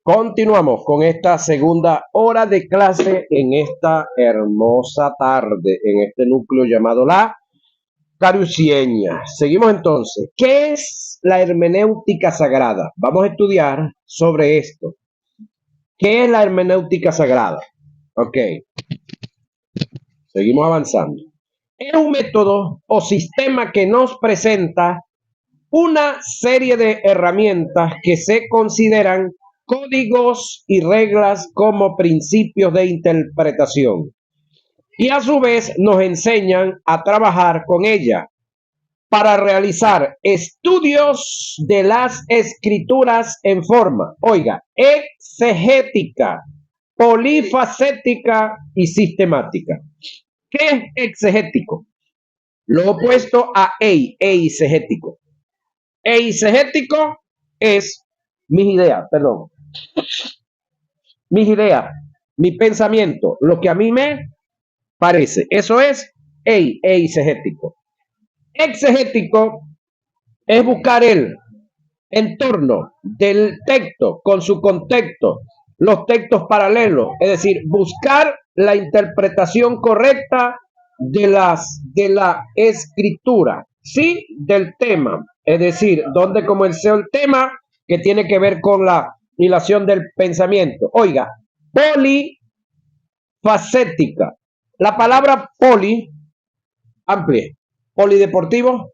Continuamos con esta segunda hora de clase en esta hermosa tarde, en este núcleo llamado la Carucieña. Seguimos entonces. ¿Qué es la hermenéutica sagrada? Vamos a estudiar sobre esto. ¿Qué es la hermenéutica sagrada? Ok. Seguimos avanzando. Es un método o sistema que nos presenta una serie de herramientas que se consideran códigos y reglas como principios de interpretación y a su vez nos enseñan a trabajar con ella para realizar estudios de las escrituras en forma, oiga, exegética, polifacética y sistemática. ¿Qué es exegético? Lo opuesto a eisegético. Eisegético es mis ideas, mi pensamiento, lo que a mí me parece. Eso es eisegético. Exegético es buscar el entorno del texto con su contexto, los textos paralelos, es decir, buscar la interpretación correcta de la escritura, sí, del tema, es decir, donde comenzó el tema que tiene que ver con la hilación del pensamiento. Oiga, polifacética. La palabra poli, amplia, polideportivo,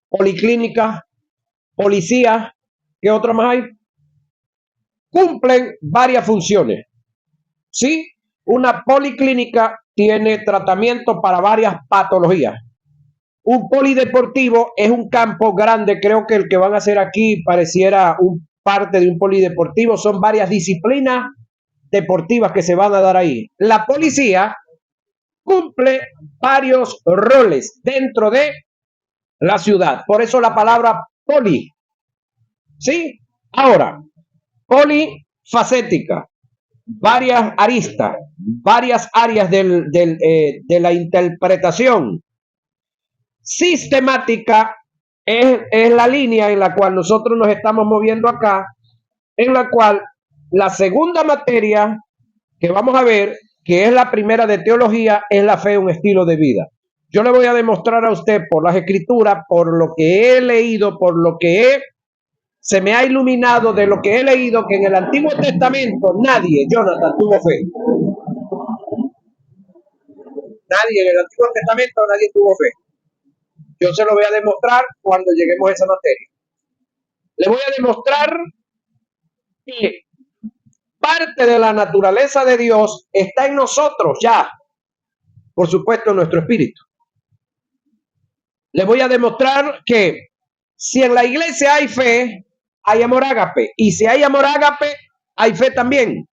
policlínica, policía, ¿qué otra más hay? Cumplen varias funciones. ¿Sí? Una policlínica tiene tratamiento para varias patologías. Un polideportivo es un campo grande, creo que el que van a hacer aquí pareciera parte de un polideportivo, son varias disciplinas deportivas que se van a dar ahí. La policía cumple varios roles dentro de la ciudad, por eso la palabra poli. ¿Sí? Ahora, polifacética, varias aristas, varias áreas de la interpretación. Sistemática es la línea en la cual nosotros nos estamos moviendo acá, en la cual la segunda materia que vamos a ver, que es la primera de teología, es la fe, un estilo de vida. Yo le voy a demostrar a usted por las escrituras, por lo que he leído, por lo que se me ha iluminado de lo que he leído, que en el Antiguo Testamento nadie, Jonathan, tuvo fe. Nadie, en el Antiguo Testamento nadie tuvo fe. Yo se lo voy a demostrar cuando lleguemos a esa materia. Le voy a demostrar que parte de la naturaleza de Dios está en nosotros ya, por supuesto en nuestro espíritu. Le voy a demostrar que si en la iglesia hay fe, hay amor ágape, y si hay amor ágape, hay fe también,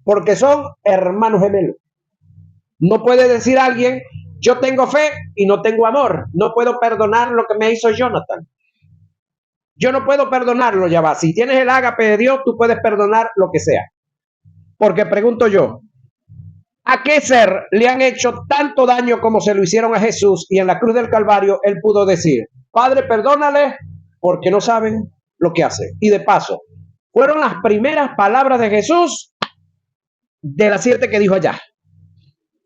porque son hermanos gemelos. No puede decir alguien, yo tengo fe y no tengo amor, no puedo perdonar lo que me hizo Jonathan. Yo no puedo perdonarlo, ya va. Si tienes el ágape de Dios, tú puedes perdonar lo que sea. Porque pregunto yo, ¿a qué ser le han hecho tanto daño como se lo hicieron a Jesús? Y en la cruz del Calvario, él pudo decir, Padre, perdónale porque no saben lo que hacen. Y de paso, fueron las primeras palabras de Jesús de las 7 que dijo allá.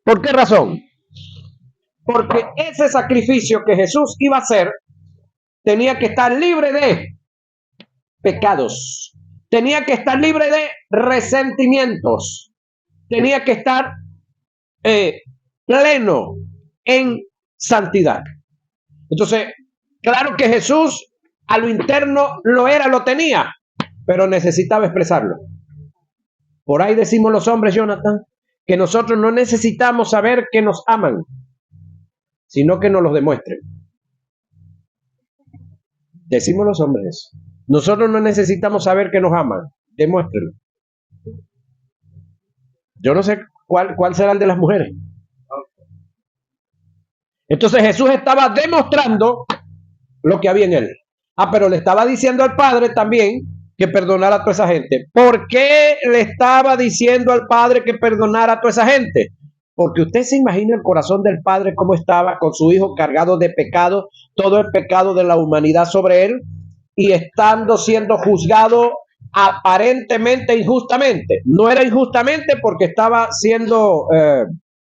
¿Por qué razón? Porque ese sacrificio que Jesús iba a hacer tenía que estar libre de pecados, tenía que estar libre de resentimientos, tenía que estar pleno en santidad. Entonces, claro que Jesús a lo interno lo tenía, pero necesitaba expresarlo. Por ahí decimos los hombres, Jonathan, que nosotros no necesitamos saber que nos aman, sino que nos los demuestren. Decimos los hombres, nosotros no necesitamos saber que nos aman, demuéstrenlo. Yo no sé cuál será el de las mujeres. Entonces Jesús estaba demostrando lo que había en él. Pero le estaba diciendo al Padre también que perdonara a toda esa gente. ¿Por qué le estaba diciendo al Padre que perdonara a toda esa gente? Porque usted se imagina el corazón del Padre cómo estaba con su hijo cargado de pecado, todo el pecado de la humanidad sobre él, y estando siendo juzgado aparentemente injustamente. No era injustamente porque estaba siendo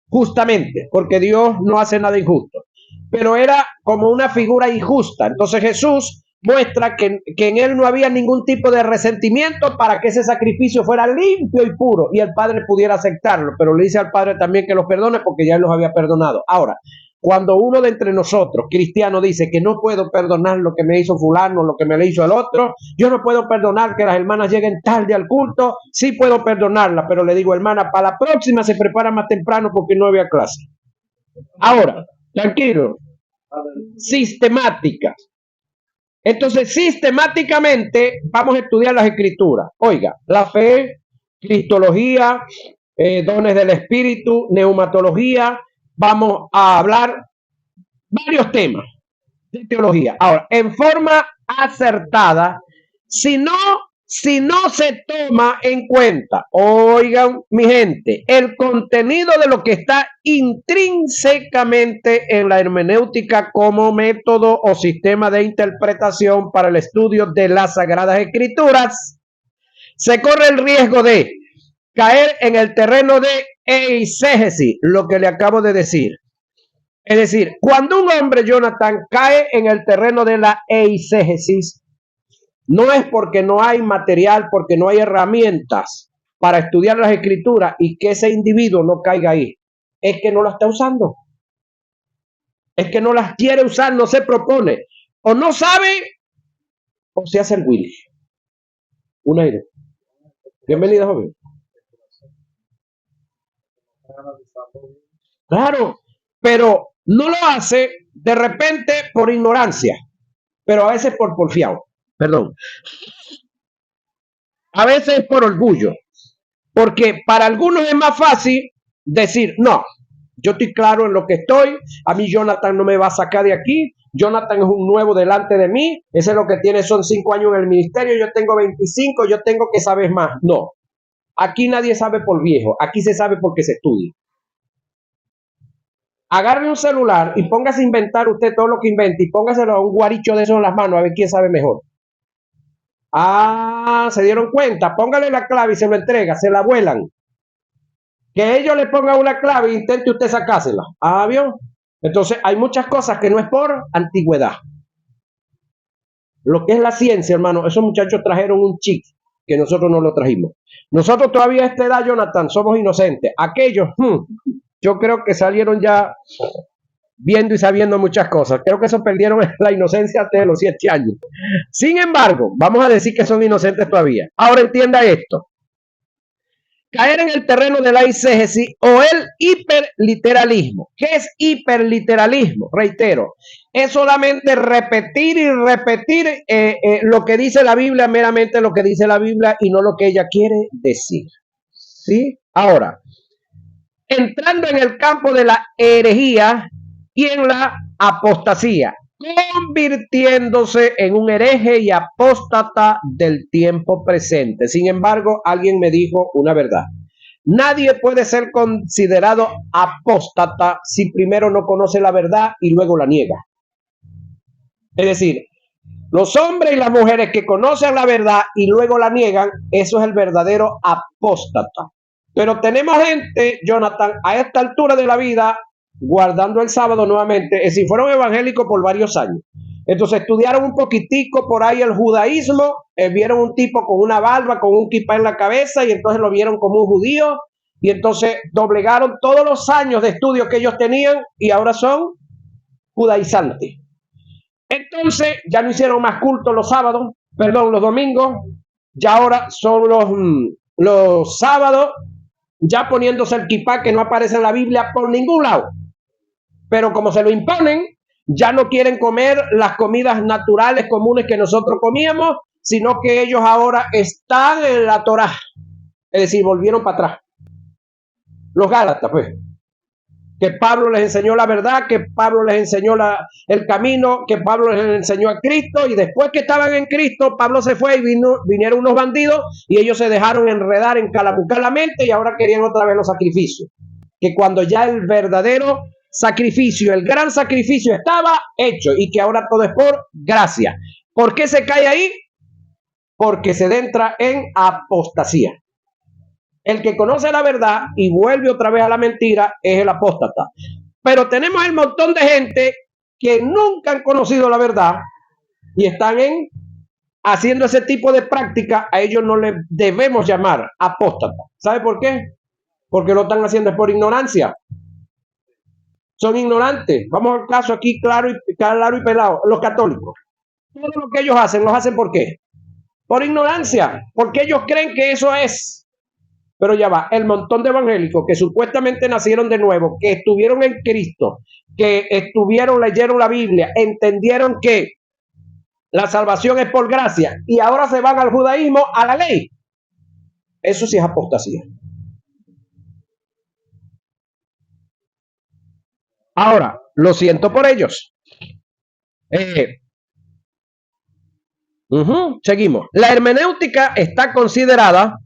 justamente, porque Dios no hace nada injusto, pero era como una figura injusta. Entonces Jesús muestra que en él no había ningún tipo de resentimiento para que ese sacrificio fuera limpio y puro y el Padre pudiera aceptarlo, pero le dice al Padre también que los perdone porque ya él los había perdonado. Ahora, cuando uno de entre nosotros, cristianos, dice que no puedo perdonar lo que me hizo fulano, lo que me le hizo el otro, yo no puedo perdonar que las hermanas lleguen tarde al culto, sí puedo perdonarla, pero le digo, hermana, para la próxima se prepara más temprano porque no había clase. Ahora, tranquilo, sistemática. Entonces, sistemáticamente vamos a estudiar las escrituras. Oiga, la fe, cristología, dones del espíritu, neumatología. Vamos a hablar varios temas de teología. Ahora, en forma acertada, si no se toma en cuenta, oigan mi gente, el contenido de lo que está intrínsecamente en la hermenéutica como método o sistema de interpretación para el estudio de las Sagradas Escrituras, se corre el riesgo de caer en el terreno de eisegesis, lo que le acabo de decir. Es decir, cuando un hombre, Jonathan, cae en el terreno de la eisegesis, no es porque no hay material, porque no hay herramientas para estudiar las escrituras y que ese individuo no caiga ahí. Es que no la está usando. Es que no las quiere usar, no se propone. O no sabe, o se hace el Willy. Un aire. Bienvenida, joven. Claro, pero no lo hace de repente por ignorancia, pero a veces por porfiado. Perdón. A veces por orgullo. Porque para algunos es más fácil decir, no, yo estoy claro en lo que estoy, a mí Jonathan no me va a sacar de aquí, Jonathan es un nuevo delante de mí, ese es lo que tiene, son 5 años en el ministerio, yo tengo 25, yo tengo que saber más. No, aquí nadie sabe por viejo, aquí se sabe porque se estudia. Agarre un celular y póngase a inventar usted todo lo que invente y póngaselo a un guaricho de esos en las manos a ver quién sabe mejor. Ah, se dieron cuenta, póngale la clave y se lo entrega, se la vuelan. Que ellos le pongan una clave e intente usted sacársela. Ah, ¿vio? Entonces hay muchas cosas que no es por antigüedad. Lo que es la ciencia, hermano, esos muchachos trajeron un chip que nosotros no lo trajimos. Nosotros todavía a esta edad, Jonathan, somos inocentes. Aquellos, yo creo que salieron ya viendo y sabiendo muchas cosas. Creo que eso perdieron la inocencia hasta los 7 años. Sin embargo, vamos a decir que son inocentes todavía. Ahora entienda esto. Caer en el terreno de la eisegesis o el hiperliteralismo. ¿Qué es hiperliteralismo? Reitero, es solamente repetir y repetir lo que dice la Biblia, meramente lo que dice la Biblia y no lo que ella quiere decir. ¿Sí? Ahora, entrando en el campo de la herejía y en la apostasía, convirtiéndose en un hereje y apóstata del tiempo presente. Sin embargo, alguien me dijo una verdad. Nadie puede ser considerado apóstata si primero no conoce la verdad y luego la niega. Es decir, los hombres y las mujeres que conocen la verdad y luego la niegan, eso es el verdadero apóstata. Pero tenemos gente, Jonathan, a esta altura de la vida, guardando el sábado nuevamente, es decir, fueron evangélicos por varios años. Entonces estudiaron un poquitico por ahí el judaísmo, vieron un tipo con una barba, con un kipá en la cabeza y entonces lo vieron como un judío y entonces doblegaron todos los años de estudio que ellos tenían y ahora son judaizantes. Entonces ya no hicieron más culto los sábados, los domingos, ya ahora son los sábados, ya poniéndose el kipá que no aparece en la Biblia por ningún lado. Pero como se lo imponen, ya no quieren comer las comidas naturales comunes que nosotros comíamos, sino que ellos ahora están en la Torá. Es decir, volvieron para atrás. Los Gálatas, pues. Que Pablo les enseñó la verdad, que Pablo les enseñó el camino, que Pablo les enseñó a Cristo, y después que estaban en Cristo, Pablo se fue y vinieron unos bandidos, y ellos se dejaron enredar, encalabucar la mente, y ahora querían otra vez los sacrificios. Que cuando ya el verdadero sacrificio, el gran sacrificio estaba hecho, y que ahora todo es por gracia. ¿Por qué se cae ahí? porque se adentra en apostasía. El que conoce la verdad y vuelve otra vez a la mentira es el apóstata. Pero tenemos el montón de gente que nunca han conocido la verdad y están haciendo ese tipo de práctica. A ellos no les debemos llamar apóstata. ¿Sabe por qué? Porque lo están haciendo por ignorancia. Son ignorantes. Vamos al caso aquí claro y pelado. Los católicos. Todo lo que ellos hacen, ¿los hacen por qué? Por ignorancia. Porque ellos creen que eso es. Pero ya va, el montón de evangélicos que supuestamente nacieron de nuevo, que estuvieron en Cristo, que leyeron la Biblia, entendieron que la salvación es por gracia y ahora se van al judaísmo, a la ley. Eso sí es apostasía. Ahora, lo siento por ellos. Seguimos. La hermenéutica está considerada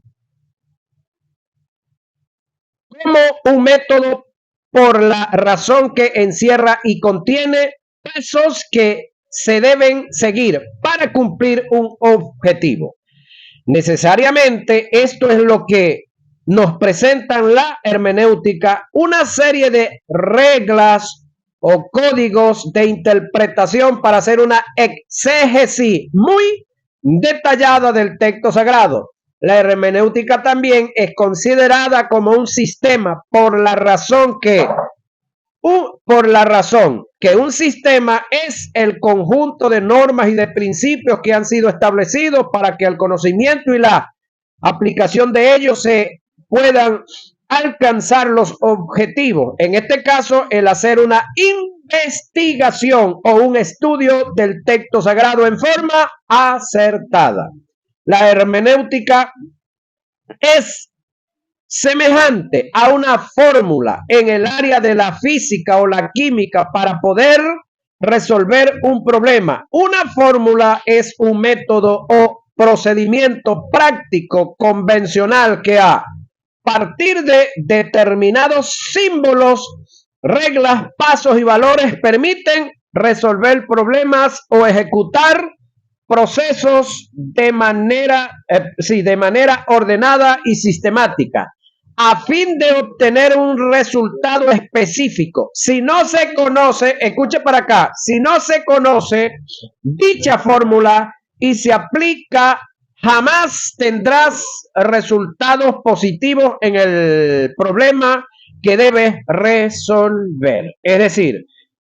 como un método por la razón que encierra y contiene pasos que se deben seguir para cumplir un objetivo. Necesariamente esto es lo que nos presentan la hermenéutica, una serie de reglas o códigos de interpretación para hacer una exégesis muy detallada del texto sagrado. La hermenéutica también es considerada como un sistema por la razón que un sistema es el conjunto de normas y de principios que han sido establecidos para que el conocimiento y la aplicación de ellos se puedan alcanzar los objetivos. En este caso, el hacer una investigación o un estudio del texto sagrado en forma acertada. La hermenéutica es semejante a una fórmula en el área de la física o la química para poder resolver un problema. Una fórmula es un método o procedimiento práctico convencional que a partir de determinados símbolos, reglas, pasos y valores permiten resolver problemas o ejecutar procesos de manera ordenada y sistemática a fin de obtener un resultado específico. Si no se conoce, escuche para acá, si no se conoce dicha fórmula y se aplica, jamás tendrás resultados positivos en el problema que debes resolver. Es decir,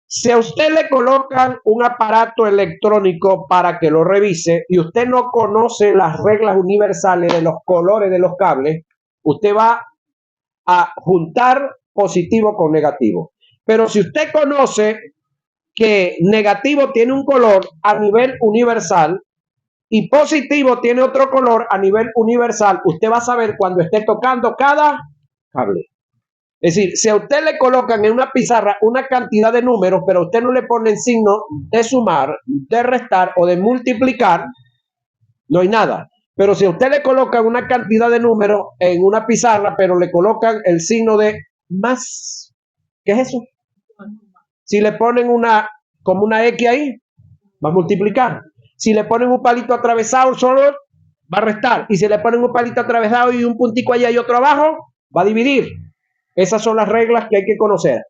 si a usted le colocan un aparato electrónico para que lo revise y usted no conoce las reglas universales de los colores de los cables, usted va a juntar positivo con negativo. Pero si usted conoce que negativo tiene un color a nivel universal y positivo tiene otro color a nivel universal, usted va a saber cuando esté tocando cada cable. Es decir, si a usted le colocan en una pizarra una cantidad de números, pero a usted no le ponen signo de sumar, de restar o de multiplicar, no hay nada. Pero si a usted le colocan una cantidad de números en una pizarra, pero le colocan el signo de más, ¿qué es eso? Si le ponen como una X ahí, va a multiplicar. Si le ponen un palito atravesado solo, va a restar. Y si le ponen un palito atravesado y un puntico allá y otro abajo, va a dividir. Esas son las reglas que hay que conocer.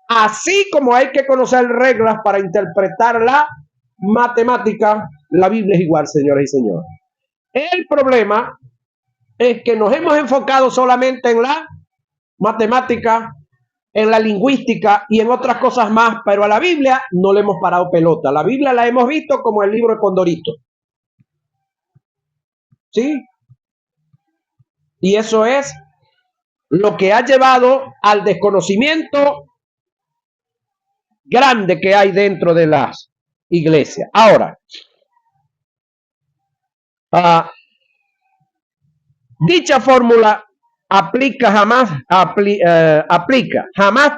Así como hay que conocer reglas para interpretar la matemática, la Biblia es igual, señoras y señores. El problema es que nos hemos enfocado solamente en la matemática, en la lingüística y en otras cosas más, pero a la Biblia no le hemos parado pelota. La Biblia la hemos visto como el libro de Condorito. ¿Sí? Y eso es lo que ha llevado al desconocimiento grande que hay dentro de las iglesias. Ahora, dicha fórmula jamás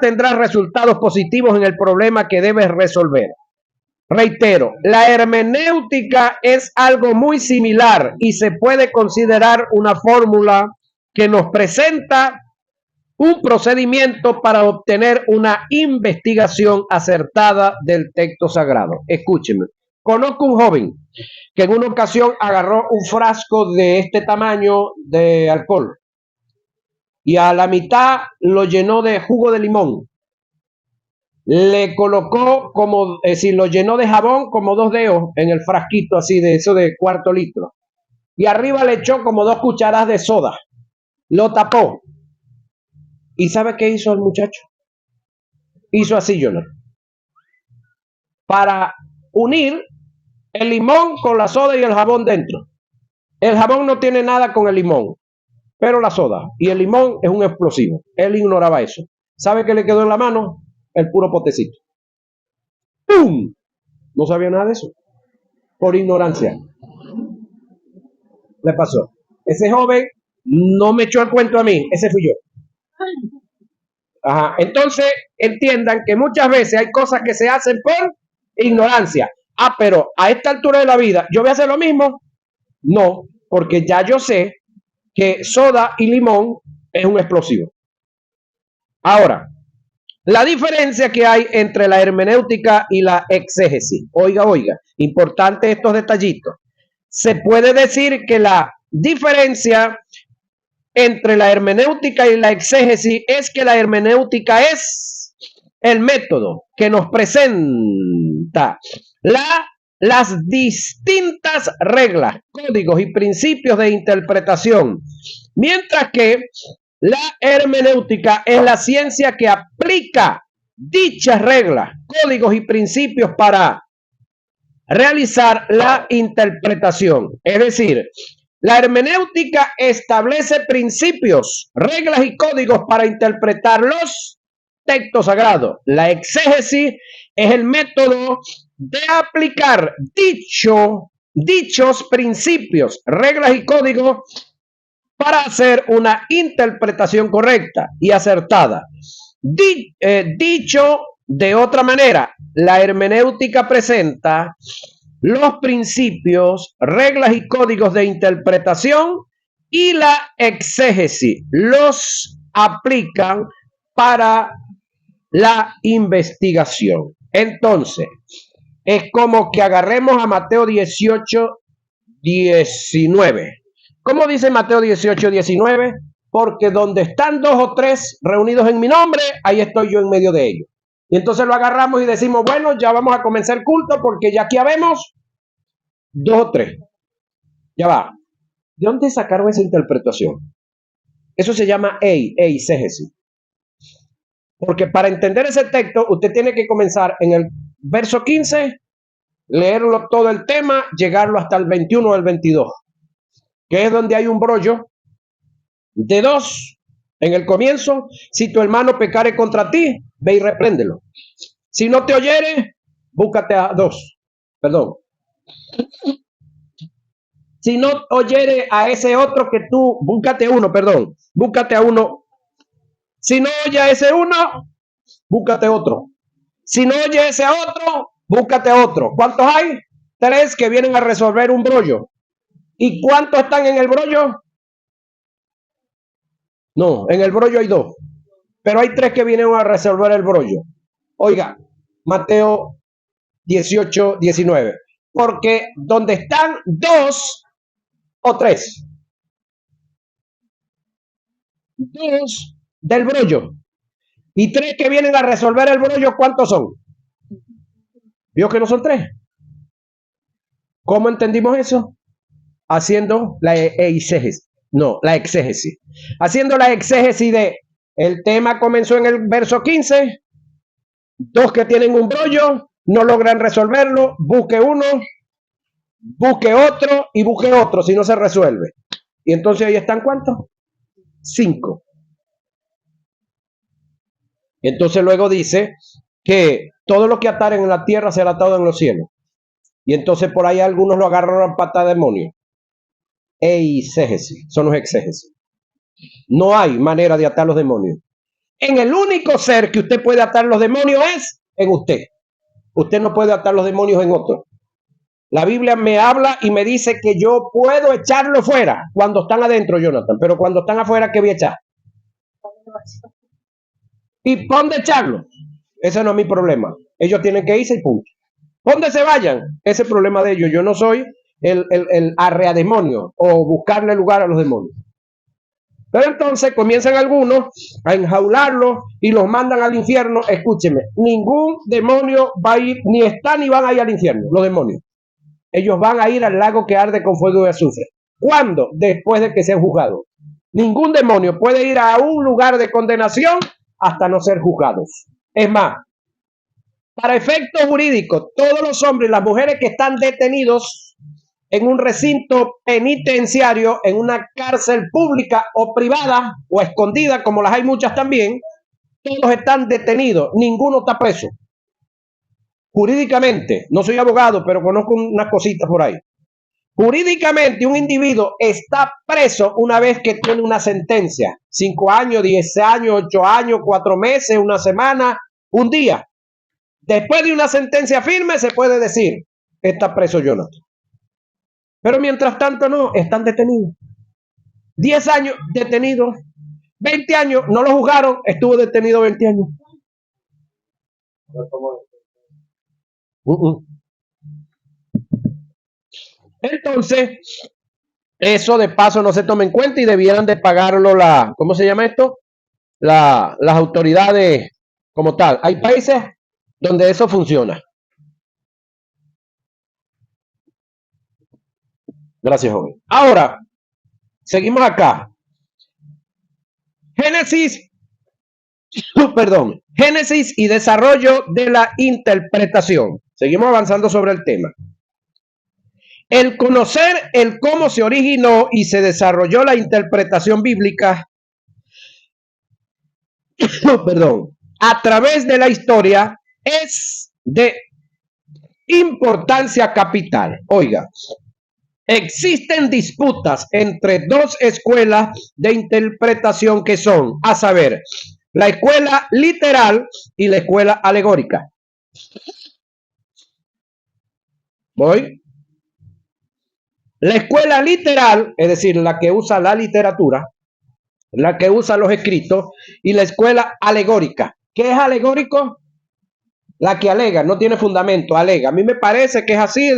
tendrá resultados positivos en el problema que debes resolver. Reitero, la hermenéutica es algo muy similar y se puede considerar una fórmula que nos presenta un procedimiento para obtener una investigación acertada del texto sagrado. Escúcheme, Conozco un joven que en una ocasión agarró un frasco de este tamaño de alcohol y a la mitad lo llenó de jugo de limón. Le colocó como, si lo llenó de jabón, como 2 dedos en el frasquito así de eso de cuarto litro. Y arriba le echó como 2 cucharadas de soda. Lo tapó. ¿Y sabe qué hizo el muchacho? Hizo así, Jonathan. Para unir el limón con la soda y el jabón dentro. El jabón no tiene nada con el limón, pero la soda y el limón es un explosivo. Él ignoraba eso. ¿Sabe qué le quedó en la mano? El puro potecito. ¡Pum! No sabía nada de eso. Por ignorancia. Le pasó. Ese joven no me echó el cuento a mí, ese fui yo. Ajá. Entonces, entiendan que muchas veces hay cosas que se hacen por ignorancia. Ah, pero a esta altura de la vida, ¿yo voy a hacer lo mismo? No, porque ya yo sé que soda y limón es un explosivo. Ahora, la diferencia que hay entre la hermenéutica y la exégesis. Oiga, importante estos detallitos. Se puede decir que la diferencia entre la hermenéutica y la exégesis es que la hermenéutica es el método que nos presenta las distintas reglas, códigos y principios de interpretación, mientras que la hermenéutica es la ciencia que aplica dichas reglas, códigos y principios para realizar la interpretación. Es decir, la hermenéutica establece principios, reglas y códigos para interpretar los textos sagrados. La exégesis es el método de aplicar dichos principios, reglas y códigos para hacer una interpretación correcta y acertada. Dicho de otra manera, la hermenéutica presenta los principios, reglas y códigos de interpretación y la exégesis los aplican para la investigación. Entonces, es como que agarremos a Mateo 18, 19. ¿Cómo dice Mateo 18, 19? Porque donde están 2 o 3 reunidos en mi nombre, ahí estoy yo en medio de ellos. Y entonces lo agarramos y decimos, bueno, ya vamos a comenzar el culto porque ya aquí habemos 2 o 3. Ya va. ¿De dónde sacaron esa interpretación? Eso se llama eisegesis. Porque para entender ese texto, usted tiene que comenzar en el verso 15, leerlo todo el tema, llegarlo hasta el 21 o el 22, que es donde hay un brollo de 2 en el comienzo. Si tu hermano pecare contra ti, ve y repréndelo. Si no te oyere, búscate a 2. Perdón. Si no oyere a ese otro que tú, búscate uno, perdón. Búscate a uno. Si no oye a ese uno, búscate otro. Si no oye ese a otro, búscate a otro. ¿Cuántos hay? 3 que vienen a resolver un brollo. ¿Y cuántos están en el brollo? No, en el brollo hay 2. Pero hay 3 que vienen a resolver el brollo. Oiga, Mateo 18, 19. Porque donde están 2 o 3. 2 del brollo. Y 3 que vienen a resolver el brollo, ¿cuántos son? ¿Vio que no son 3? ¿Cómo entendimos eso? Haciendo la exégesis. No, la exégesis. Haciendo la exégesis de el tema comenzó en el verso 15. 2 que tienen un brollo, no logran resolverlo, busque uno, busque otro y busque otro si no se resuelve. Y entonces ahí están ¿cuántos? 5. Entonces luego dice que todo lo que ataren en la tierra será atado en los cielos. Y entonces por ahí algunos lo agarraron a pata de demonio. Eisegesis, son los exégesis. No hay manera de atar los demonios. En el único ser que usted puede atar los demonios es en usted. Usted no puede atar los demonios en otro. La Biblia me habla y me dice que yo puedo echarlo fuera cuando están adentro, Jonathan, pero cuando están afuera, ¿qué voy a echar? ¿Y para dónde echarlo? Ese no es mi problema. Ellos tienen que irse y punto. ¿Dónde se vayan? Ese es el problema de ellos. Yo no soy el arreademonio o buscarle lugar a los demonios. Pero entonces comienzan algunos a enjaularlos y los mandan al infierno. Escúcheme, ningún demonio va a ir, ni están ni van a ir al infierno, los demonios. Ellos van a ir al lago que arde con fuego y azufre. ¿Cuándo? Después de que sean juzgados. Ningún demonio puede ir a un lugar de condenación hasta no ser juzgados. Es más, para efectos jurídicos, todos los hombres y las mujeres que están detenidos en un recinto penitenciario, en una cárcel pública o privada o escondida, como las hay muchas también, todos están detenidos, ninguno está preso. Jurídicamente, no soy abogado, pero conozco unas cositas por ahí. Jurídicamente, un individuo está preso una vez que tiene una sentencia. 5 años, 10 años, 8 años, 4 meses, una semana, un día. Después de una sentencia firme se puede decir, está preso Jonathan. Pero mientras tanto no, están detenidos. 10 años detenidos, 20 años, no lo juzgaron, estuvo detenido 20 años. Entonces, eso de paso no se toma en cuenta y debieran de pagarlo ¿cómo se llama esto? Las autoridades como tal. Hay países donde eso funciona. Gracias, joven. Ahora, seguimos acá. Génesis y desarrollo de la interpretación. Seguimos avanzando sobre el tema. El conocer el cómo se originó y se desarrolló la interpretación bíblica, a través de la historia es de importancia capital. Oiga, existen disputas entre dos escuelas de interpretación que son, a saber, la escuela literal y la escuela alegórica. ¿Voy? La escuela literal, es decir, la que usa la literatura, la que usa los escritos, y la escuela alegórica. ¿Qué es alegórico? La que alega, no tiene fundamento, alega. A mí me parece que es así,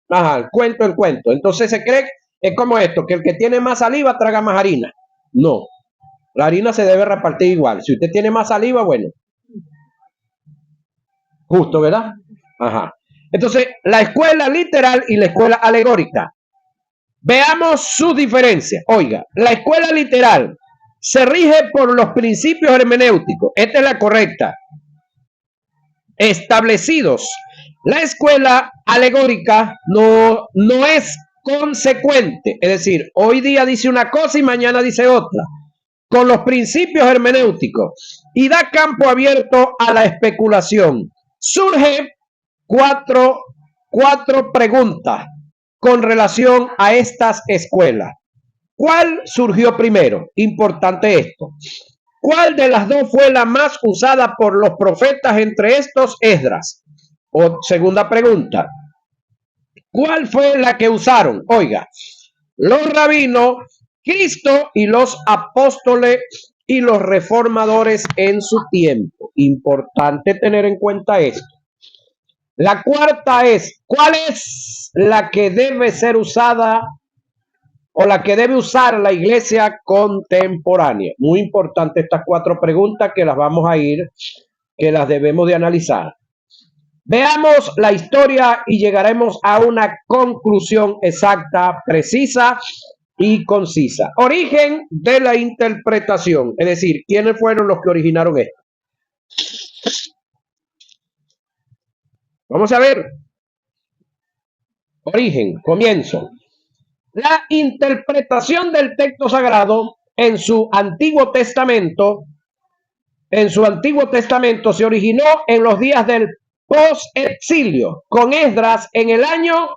ajá, el cuento. Entonces se cree, es como esto, que el que tiene más saliva traga más harina. No, la harina se debe repartir igual. Si usted tiene más saliva, bueno. Justo, ¿verdad? Ajá. Entonces, la escuela literal y la escuela alegórica. Veamos sus diferencias. Oiga, la escuela literal se rige por los principios hermenéuticos. Esta es la correcta. Establecidos. La escuela alegórica no es consecuente. Es decir, hoy día dice una cosa y mañana dice otra. Con los principios hermenéuticos. Y da campo abierto a la especulación. Surge cuatro preguntas con relación a estas escuelas. ¿Cuál surgió primero? Importante esto. ¿Cuál de las dos fue la más usada por los profetas entre estos Esdras? O segunda pregunta. ¿Cuál fue la que usaron? Oiga, los rabinos, Cristo y los apóstoles y los reformadores en su tiempo. Importante tener en cuenta esto. La cuarta es, ¿cuál es la que debe ser usada o la que debe usar la iglesia contemporánea? Muy importante estas 4 preguntas que las vamos a ir, que las debemos de analizar. Veamos la historia y llegaremos a una conclusión exacta, precisa y concisa. Origen de la interpretación, es decir, ¿quiénes fueron los que originaron esto? Vamos a ver. Origen, comienzo. La interpretación del texto sagrado en su Antiguo Testamento se originó en los días del post-exilio, con Esdras en el año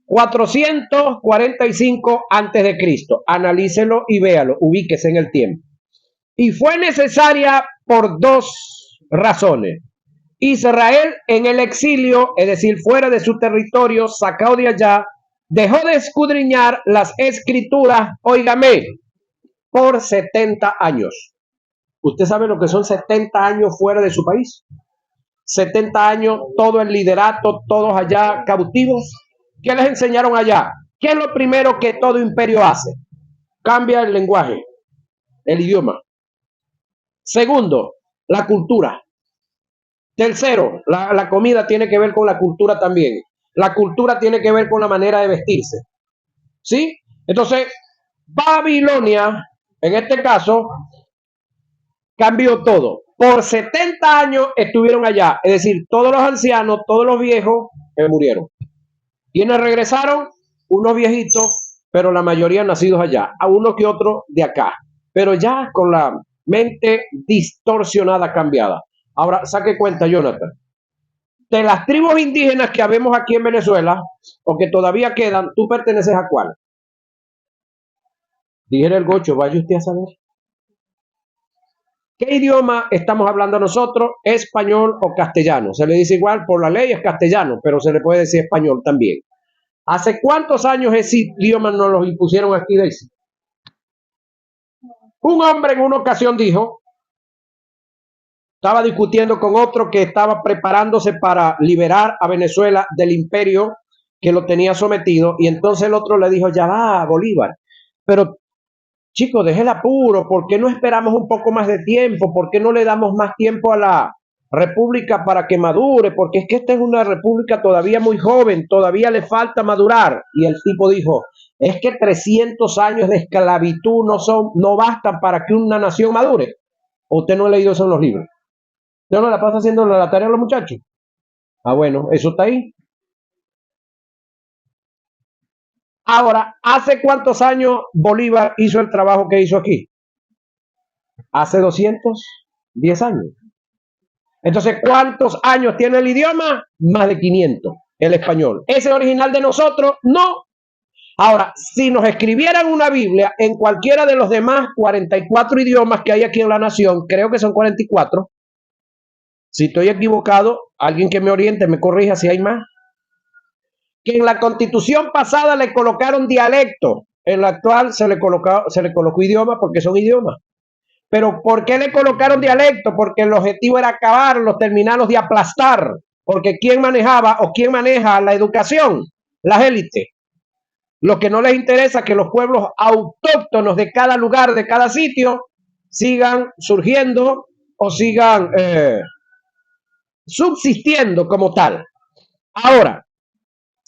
445 a.C. Analícelo y véalo, ubíquese en el tiempo. Y fue necesaria por 2 razones. Israel en el exilio, es decir, fuera de su territorio, sacado de allá, dejó de escudriñar las escrituras, óigame, por 70 años. ¿Usted sabe lo que son 70 años fuera de su país? 70 años, todo el liderato, todos allá cautivos. ¿Qué les enseñaron allá? ¿Qué es lo primero que todo imperio hace? Cambia el lenguaje, el idioma. Segundo, la cultura. Tercero, la comida tiene que ver con la cultura también. La cultura tiene que ver con la manera de vestirse. ¿Sí? Entonces, Babilonia, en este caso, cambió todo. Por 70 años estuvieron allá. Es decir, todos los ancianos, todos los viejos murieron. ¿Quiénes regresaron? Unos viejitos, pero la mayoría nacidos allá. A uno que otro de acá. Pero ya con la mente distorsionada, cambiada. Ahora, saque cuenta, Jonathan. De las tribus indígenas que habemos aquí en Venezuela, o que todavía quedan, ¿tú perteneces a cuál? Dijera el gocho, vaya usted a saber. ¿Qué idioma estamos hablando nosotros? ¿Español o castellano? Se le dice igual, por la ley es castellano, pero se le puede decir español también. ¿Hace cuántos años ese idioma nos lo impusieron aquí, Daisy? Un hombre en una ocasión dijo, estaba discutiendo con otro que estaba preparándose para liberar a Venezuela del imperio que lo tenía sometido, y entonces el otro le dijo, ya va, Bolívar, pero chico, deje el apuro, ¿por qué no esperamos un poco más de tiempo? ¿Por qué no le damos más tiempo a la república para que madure? Porque es que esta es una república todavía muy joven, todavía le falta madurar. Y el tipo dijo, es que 300 años de esclavitud no bastan para que una nación madure. ¿Usted no ha leído eso en los libros? ¿Usted no la pasa haciendo la tarea a los muchachos? Ah, bueno, eso está ahí. Ahora, ¿hace cuántos años Bolívar hizo el trabajo que hizo aquí? Hace 210 años. Entonces, ¿cuántos años tiene el idioma? Más de 500, el español. ¿Es el original de nosotros? No. Ahora, si nos escribieran una Biblia en cualquiera de los demás 44 idiomas que hay aquí en la nación, creo que son 44. Si estoy equivocado, alguien que me oriente, me corrija si hay más. Que en la constitución pasada le colocaron dialecto, en la actual se le colocó idioma porque son idiomas. Pero ¿por qué le colocaron dialecto? Porque el objetivo era acabarlos, terminarlos de aplastar. Porque ¿quién manejaba o quién maneja la educación? Las élites. Lo que no les interesa es que los pueblos autóctonos de cada lugar, de cada sitio, sigan surgiendo o sigan subsistiendo como tal. Ahora,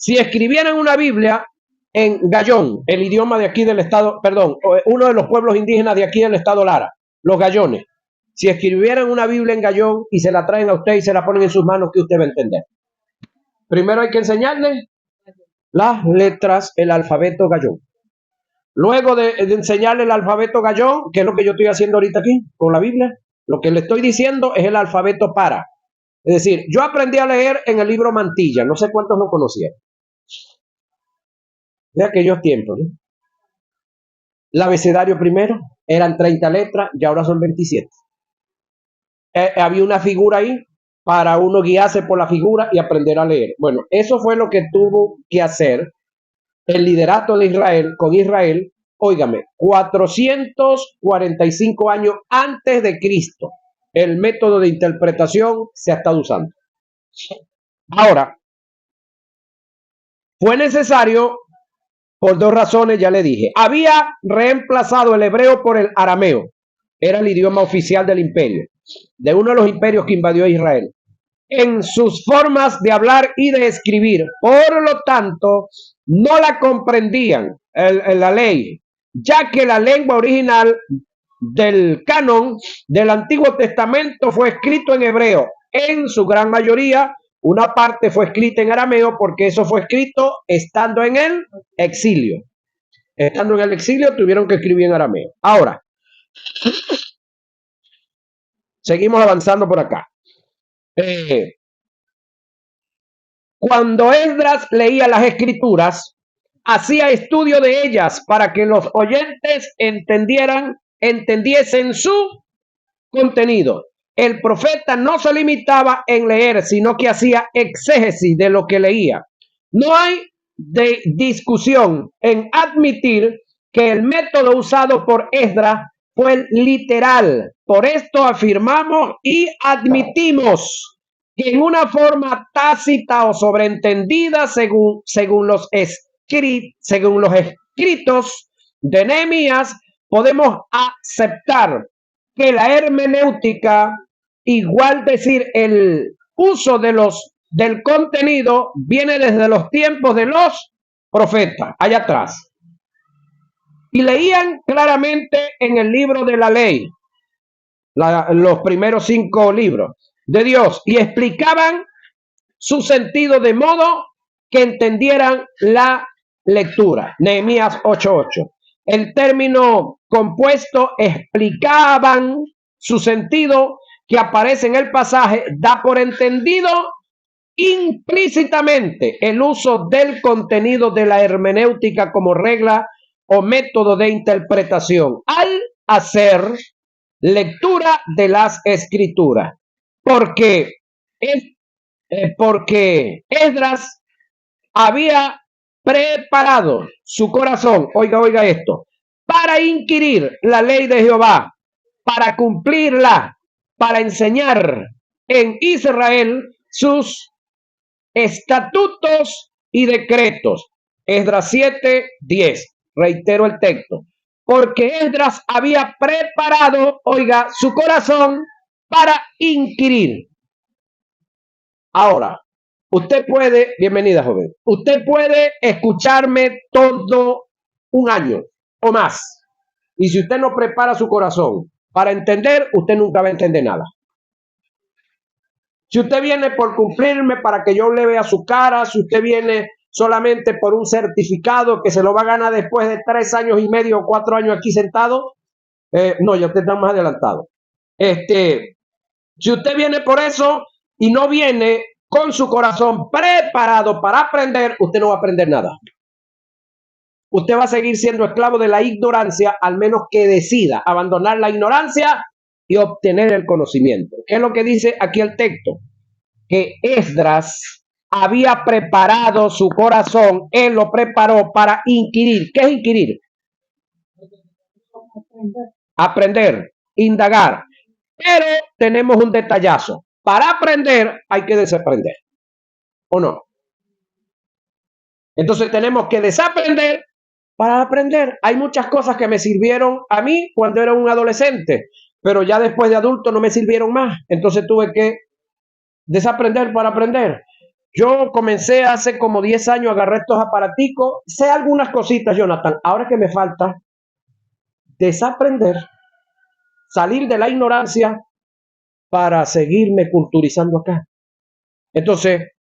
si escribieran una Biblia en gallón, el idioma de aquí del estado, perdón, uno de los pueblos indígenas de aquí del estado Lara, los gallones, si escribieran una Biblia en gallón y se la traen a usted y se la ponen en sus manos, ¿qué usted va a entender? Primero hay que enseñarle las letras, el alfabeto gallón. Luego de enseñarle el alfabeto gallón, que es lo que yo estoy haciendo ahorita aquí con la Biblia, lo que le estoy diciendo es el alfabeto para. Es decir, yo aprendí a leer en el libro Mantilla, no sé cuántos lo conocían. De aquellos tiempos, ¿no? El abecedario primero eran 30 letras y ahora son 27. Había una figura ahí para uno guiarse por la figura y aprender a leer. Bueno, eso fue lo que tuvo que hacer el liderato de Israel con Israel, óigame, 445 años antes de Cristo. El método de interpretación se ha estado usando. Ahora, fue necesario por dos razones, ya le dije. Había reemplazado el hebreo por el arameo. Era el idioma oficial del imperio, de uno de los imperios que invadió Israel. En sus formas de hablar y de escribir. Por lo tanto, no la comprendían la ley, ya que la lengua original del canon del Antiguo Testamento fue escrito en hebreo. En su gran mayoría, una parte fue escrita en arameo porque eso fue escrito estando en el exilio. Estando en el exilio tuvieron que escribir en arameo. Ahora, seguimos avanzando por acá. Cuando Esdras leía las escrituras, hacía estudio de ellas para que los oyentes entendiesen su contenido. El profeta no se limitaba en leer, sino que hacía exégesis de lo que leía. No hay discusión en admitir que el método usado por Esdras fue literal. Por esto afirmamos y admitimos que en una forma tácita o sobreentendida según los escritos de Nehemías, podemos aceptar que la hermenéutica, igual decir el uso del contenido, viene desde los tiempos de los profetas, allá atrás. Y leían claramente en el libro de la ley, los primeros 5 libros de Dios, y explicaban su sentido de modo que entendieran la lectura. Nehemías 8:8. El término compuesto explicaban su sentido que aparece en el pasaje, da por entendido implícitamente el uso del contenido de la hermenéutica como regla o método de interpretación al hacer lectura de las escrituras. Porque Esdras había preparado su corazón, oiga esto, para inquirir la ley de Jehová, para cumplirla, para enseñar en Israel sus estatutos y decretos. Esdras 7:10. Reitero el texto. Porque Esdras había preparado, oiga, su corazón para inquirir. Ahora, usted puede, bienvenida joven, usted puede escucharme todo un año o más. Y si usted no prepara su corazón para entender, usted nunca va a entender nada. Si usted viene por cumplirme para que yo le vea su cara, si usted viene solamente por un certificado que se lo va a ganar después de 3 años y medio o 4 años aquí sentado, no, ya usted está más adelantado. Si usted viene por eso y no viene con su corazón preparado para aprender, usted no va a aprender nada. Usted va a seguir siendo esclavo de la ignorancia, al menos que decida abandonar la ignorancia y obtener el conocimiento. ¿Qué es lo que dice aquí el texto? Que Esdras había preparado su corazón, él lo preparó para inquirir. ¿Qué es inquirir? Aprender, indagar. Pero tenemos un detallazo. Para aprender hay que desaprender, ¿o no? Entonces tenemos que desaprender para aprender. Hay muchas cosas que me sirvieron a mí cuando era un adolescente, pero ya después de adulto no me sirvieron más. Entonces tuve que desaprender para aprender. Yo comencé hace como 10 años, agarré estos aparaticos, sé algunas cositas, Jonathan. Ahora que me falta desaprender, salir de la ignorancia para seguirme culturizando acá. Entonces,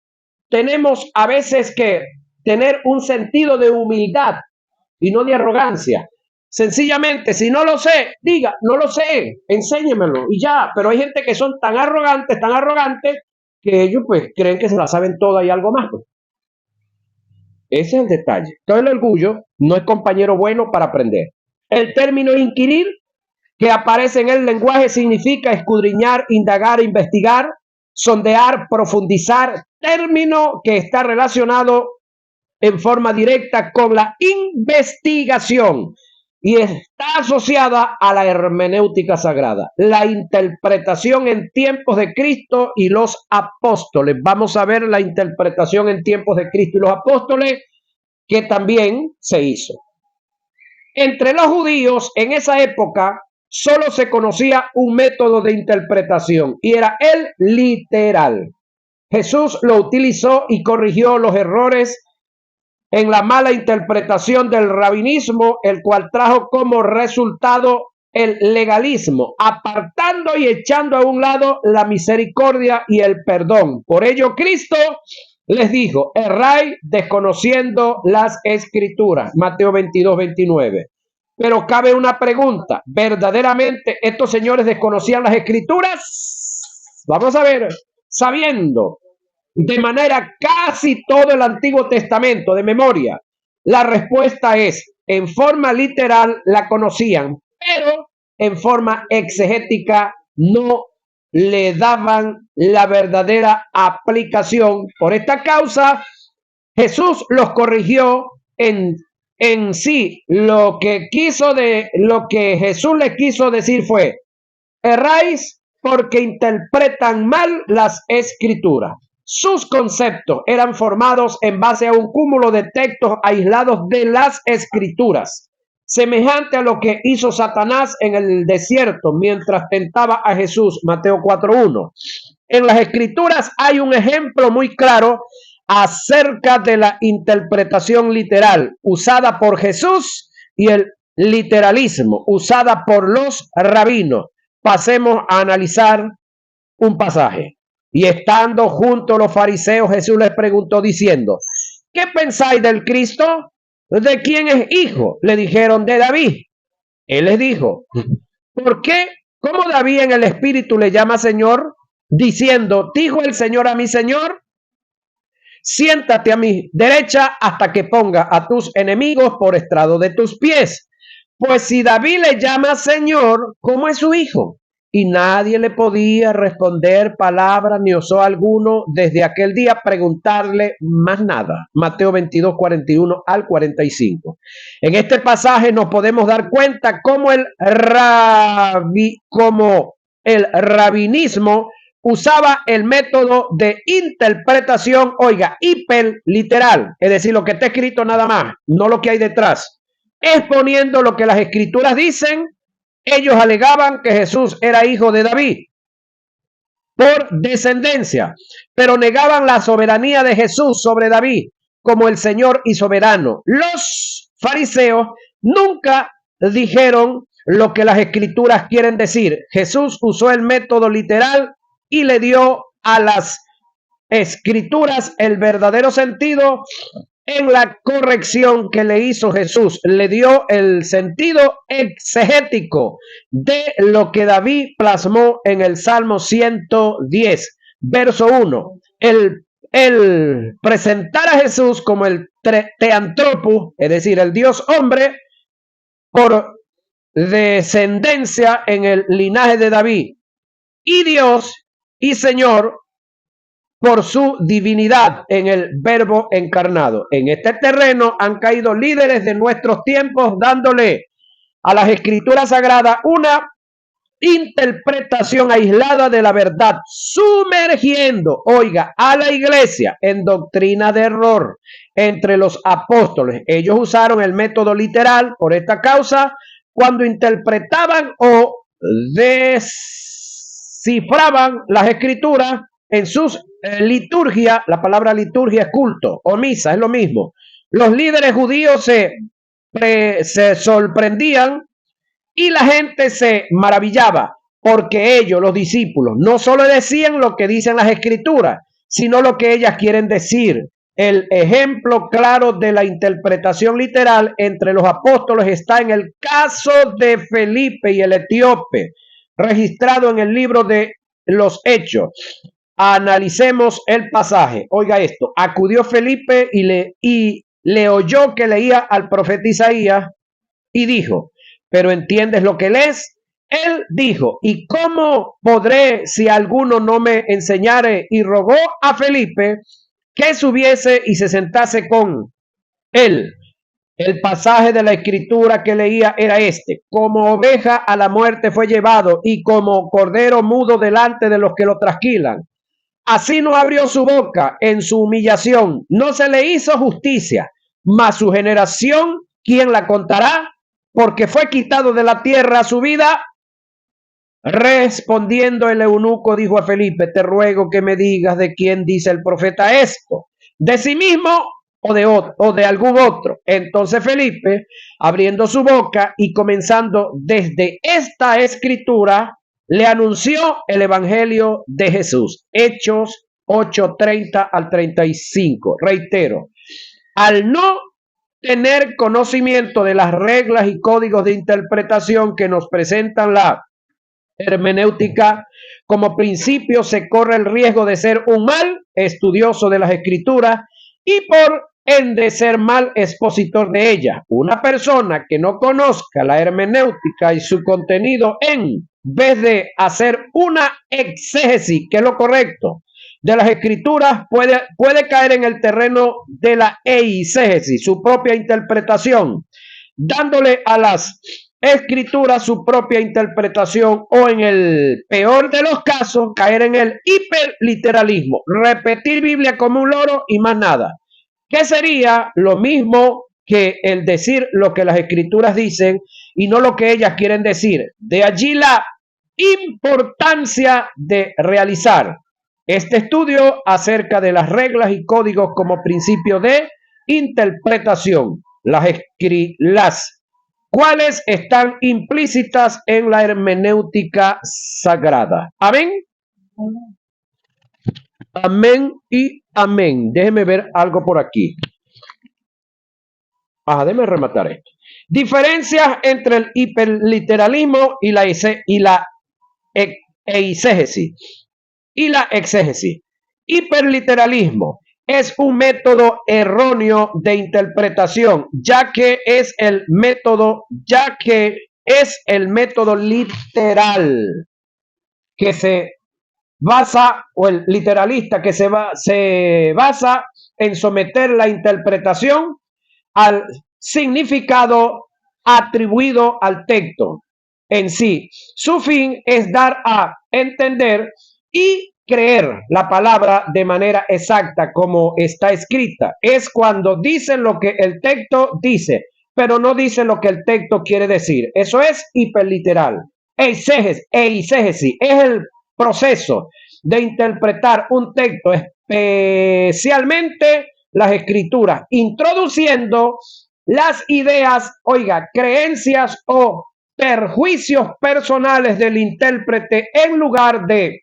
tenemos a veces que tener un sentido de humildad y no de arrogancia. Sencillamente, si no lo sé, diga, no lo sé, enséñemelo y ya. Pero hay gente que son tan arrogantes, que ellos pues creen que se la saben toda y algo más. Pues. Ese es el detalle. Todo el orgullo no es compañero bueno para aprender. El término inquirir, que aparece en el lenguaje, significa escudriñar, indagar, investigar, sondear, profundizar, término que está relacionado en forma directa con la investigación y está asociada a la hermenéutica sagrada, la interpretación en tiempos de Cristo y los apóstoles. Vamos a ver la interpretación en tiempos de Cristo y los apóstoles, que también se hizo. Entre los judíos en esa época solo se conocía un método de interpretación y era el literal. Jesús lo utilizó y corrigió los errores en la mala interpretación del rabinismo, el cual trajo como resultado el legalismo, apartando y echando a un lado la misericordia y el perdón. Por ello Cristo les dijo, erráis desconociendo las escrituras. Mateo 22:29. Pero cabe una pregunta, ¿verdaderamente estos señores desconocían las escrituras? Vamos a ver, sabiendo de manera casi todo el Antiguo Testamento de memoria. La respuesta es, en forma literal la conocían, pero en forma exegética no le daban la verdadera aplicación. Por esta causa, Jesús los corrigió en sí. Lo que Jesús les quiso decir fue, erráis porque interpretan mal las escrituras. Sus conceptos eran formados en base a un cúmulo de textos aislados de las escrituras, semejante a lo que hizo Satanás en el desierto mientras tentaba a Jesús, Mateo 4:1. En las escrituras hay un ejemplo muy claro acerca de la interpretación literal usada por Jesús y el literalismo usada por los rabinos. Pasemos a analizar un pasaje. Y estando junto a los fariseos, Jesús les preguntó diciendo: ¿qué pensáis del Cristo? ¿De quién es hijo? Le dijeron: de David. Él les dijo: ¿por qué? ¿Cómo David en el espíritu le llama Señor, diciendo: dijo el Señor a mi Señor, siéntate a mi derecha hasta que ponga a tus enemigos por estrado de tus pies? Pues si David le llama Señor, ¿cómo es su hijo? Y nadie le podía responder palabra ni osó alguno desde aquel día preguntarle más nada. Mateo 22, 41 al 45. En este pasaje nos podemos dar cuenta cómo el rabinismo usaba el método de interpretación, oiga, hiperliteral, es decir, lo que está escrito nada más, no lo que hay detrás. Exponiendo lo que las escrituras dicen, ellos alegaban que Jesús era hijo de David por descendencia, pero negaban la soberanía de Jesús sobre David como el Señor y soberano. Los fariseos nunca dijeron lo que las escrituras quieren decir. Jesús usó el método literal y le dio a las escrituras el verdadero sentido en la corrección que le hizo Jesús. Le dio el sentido exegético de lo que David plasmó en el Salmo 110, verso 1. El presentar a Jesús como el teantropos, es decir, el Dios hombre, por descendencia en el linaje de David, y Dios y Señor por su divinidad en el verbo encarnado. En este terreno han caído líderes de nuestros tiempos dándole a las escrituras sagradas una interpretación aislada de la verdad, sumergiendo, oiga, a la iglesia en doctrina de error entre los apóstoles. Ellos usaron el método literal por esta causa cuando interpretaban o descifraban las escrituras en sus liturgia. La palabra liturgia es culto o misa, es lo mismo. Los líderes judíos se sorprendían y la gente se maravillaba porque ellos, los discípulos, no solo decían lo que dicen las escrituras, sino lo que ellas quieren decir. El ejemplo claro de la interpretación literal entre los apóstoles está en el caso de Felipe y el etíope, registrado en el libro de los Hechos. Analicemos el pasaje. Oiga esto: acudió Felipe y le oyó que leía al profeta Isaías y dijo: ¿pero entiendes lo que lees? Él dijo: ¿y cómo podré si alguno no me enseñare? Y rogó a Felipe que subiese y se sentase con él. El pasaje de la escritura que leía era este: como oveja a la muerte fue llevado, y como cordero mudo delante de los que lo trasquilan. Así no abrió su boca en su humillación, no se le hizo justicia, mas su generación, ¿quién la contará? Porque fue quitado de la tierra su vida. Respondiendo el eunuco dijo a Felipe: te ruego que me digas de quién dice el profeta esto, de sí mismo o de algún otro. Entonces Felipe, abriendo su boca y comenzando desde esta escritura, le anunció el evangelio de Jesús. Hechos 8:30 al 35. Reitero, al no tener conocimiento de las reglas y códigos de interpretación que nos presentan la hermenéutica como principio, se corre el riesgo de ser un mal estudioso de las escrituras y por ende ser mal expositor de ellas. Una persona que no conozca la hermenéutica y su contenido, en vez de hacer una exégesis, que es lo correcto, de las escrituras, puede caer en el terreno de la eisegesis, su propia interpretación, dándole a las escritura su propia interpretación o, en el peor de los casos, caer en el hiperliteralismo, repetir Biblia como un loro y más nada, que sería lo mismo que el decir lo que las escrituras dicen y no lo que ellas quieren decir. De allí la importancia de realizar este estudio acerca de las reglas y códigos como principio de interpretación, las cuales están implícitas en la hermenéutica sagrada. Amén. Amén y amén. Déjeme ver algo por aquí. Déjeme rematar esto. Diferencias entre el hiperliteralismo y la eisegesis y la exégesis. Hiperliteralismo es un método erróneo de interpretación, ya que es el método literal que se basa, o el literalista que se basa en someter la interpretación al significado atribuido al texto en sí. Su fin es dar a entender y creer la palabra de manera exacta como está escrita. Es cuando dicen lo que el texto dice, pero no dice lo que el texto quiere decir. Eso es hiperliteral. Eisegesis es el proceso de interpretar un texto, especialmente las escrituras, introduciendo las ideas, creencias o perjuicios personales del intérprete en lugar de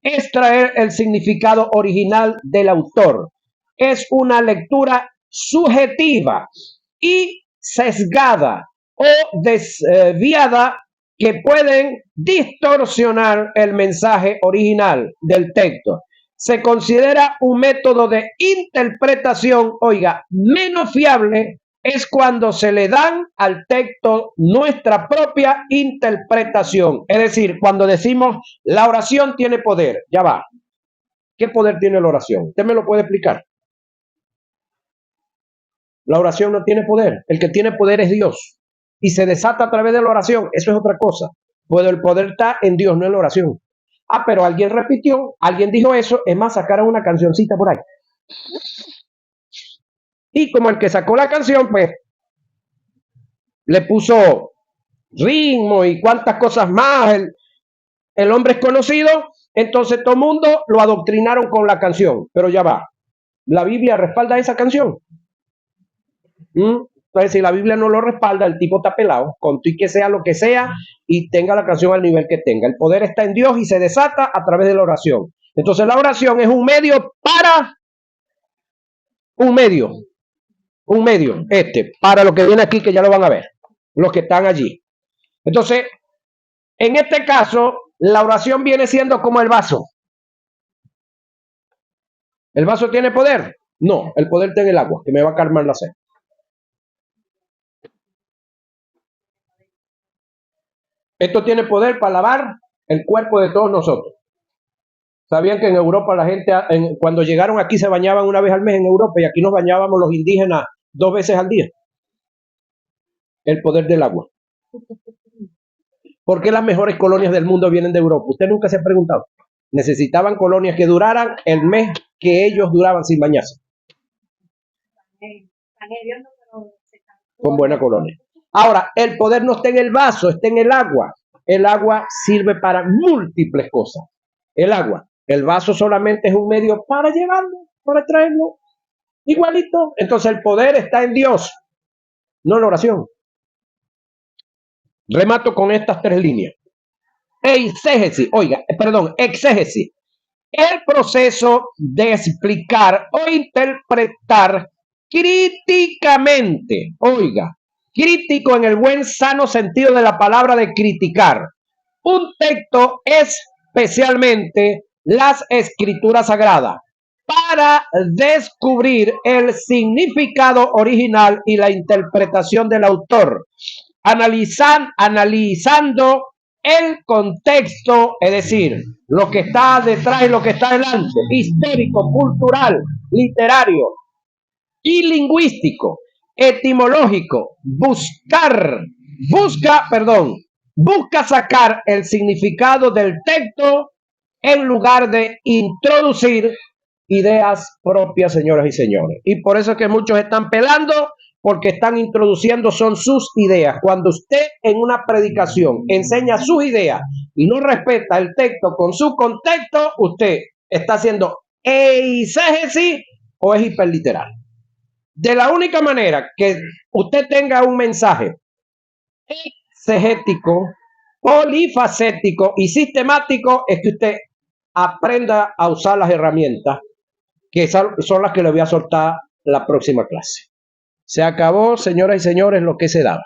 extraer el significado original del autor. Es una lectura subjetiva y sesgada o desviada que pueden distorsionar el mensaje original del texto. Se considera un método de interpretación, menos fiable es cuando se le dan al texto nuestra propia interpretación. Es decir, cuando decimos la oración tiene poder. Ya va. ¿Qué poder tiene la oración? ¿Usted me lo puede explicar? La oración no tiene poder. El que tiene poder es Dios. Y se desata a través de la oración. Eso es otra cosa. Pues el poder está en Dios, no en la oración. Pero alguien repitió, alguien dijo eso. Es más, sacaron una cancioncita por ahí. Y como el que sacó la canción, pues, le puso ritmo y cuantas cosas más. El hombre es conocido, entonces todo el mundo lo adoctrinaron con la canción. Pero ya va. La Biblia respalda esa canción. Entonces, si la Biblia no lo respalda, el tipo está pelado, con tu y que sea lo que sea, y tenga la canción al nivel que tenga. El poder está en Dios y se desata a través de la oración. Entonces, la oración es un medio para para lo que viene aquí, que ya lo van a ver, los que están allí. Entonces, en este caso, la oración viene siendo como el vaso. ¿El vaso tiene poder? No, el poder está en el agua, que me va a calmar la sed. Esto tiene poder para lavar el cuerpo de todos nosotros. ¿Sabían que en Europa la gente, cuando llegaron aquí, se bañaban una vez al mes en Europa, y aquí nos bañábamos los indígenas 2 veces al día? El poder del agua. ¿Por qué las mejores colonias del mundo vienen de Europa? Usted nunca se ha preguntado. Necesitaban colonias que duraran el mes que ellos duraban sin bañarse. Con buena colonia. Ahora, el poder no está en el vaso, está en el agua. El agua sirve para múltiples cosas. El agua. El vaso solamente es un medio para llevarlo, para traerlo. Igualito. Entonces el poder está en Dios, no en la oración. Remato con estas 3 líneas. Exégesis. El proceso de explicar o interpretar críticamente. Crítico en el buen sano sentido de la palabra de criticar. Un texto, especialmente las escrituras sagradas, para descubrir el significado original y la interpretación del autor, analizando el contexto, es decir, lo que está detrás y lo que está delante, histórico, cultural, literario y lingüístico, etimológico, buscar busca sacar el significado del texto en lugar de introducir ideas propias, señoras y señores. Y por eso es que muchos están pelando, porque están introduciendo son sus ideas. Cuando usted en una predicación enseña sus ideas y no respeta el texto con su contexto, usted está haciendo eisegesis o es hiperliteral. De la única manera que usted tenga un mensaje exegético, polifacético y sistemático es que usted aprenda a usar las herramientas que son las que le voy a soltar la próxima clase. Se acabó, señoras y señores, lo que se daba.